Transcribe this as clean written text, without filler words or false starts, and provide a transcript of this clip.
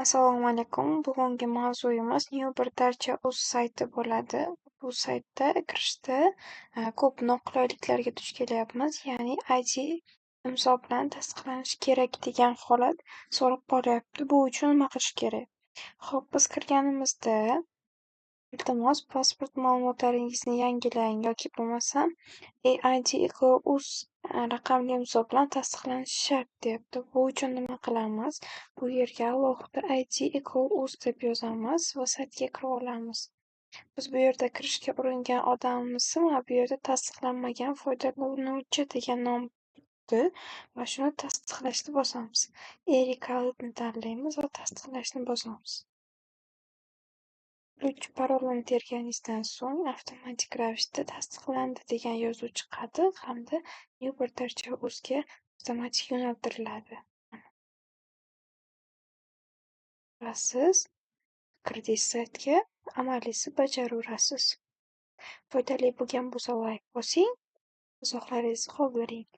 Assalomu alaykum. Bugungi mavzuyimiz New bir darcha.uz sayti bo'ladi. Bu saytda kirishda ko'p noqulayliklarga duch kelyapmiz. Ya'ni ID imzo bilan tasdiqlanishi kerak degan holat so'rab qolyapti. Bu uchun nima qilish kerak? Xo'p, biz kirganimizda iltimos pasport ma'lumotlaringizni yangilang yoki bo'lmasam EID-uz raqamli imzo bilan tasdiqlanishi shart deyapti. Bu uchun nima qilamiz? Bu yerga alohida ID-uz deb yozamiz va saytga kirib olamiz. Biz bu yerda kirishga uringan odamimizmi? Bu yerda tasdiqlanmagan foydalanuvchi degan nom turibdi va shuni tasdiqlashni bosamiz. E-kalitni tanlaymiz va tasdiqlashni bosamiz. 3 parolni terganingizdan so'ng avtomatik ravishda tasdiqlandi degan yozuv chiqadi hamda New bir darcha.uzga avtomatik yo'naltiriladi. Va siz kirdingiz saytga, amaliysi bajarasiz. Foydali bo'lgan bo'lsa like bosing, izohlaringizni qoldiring.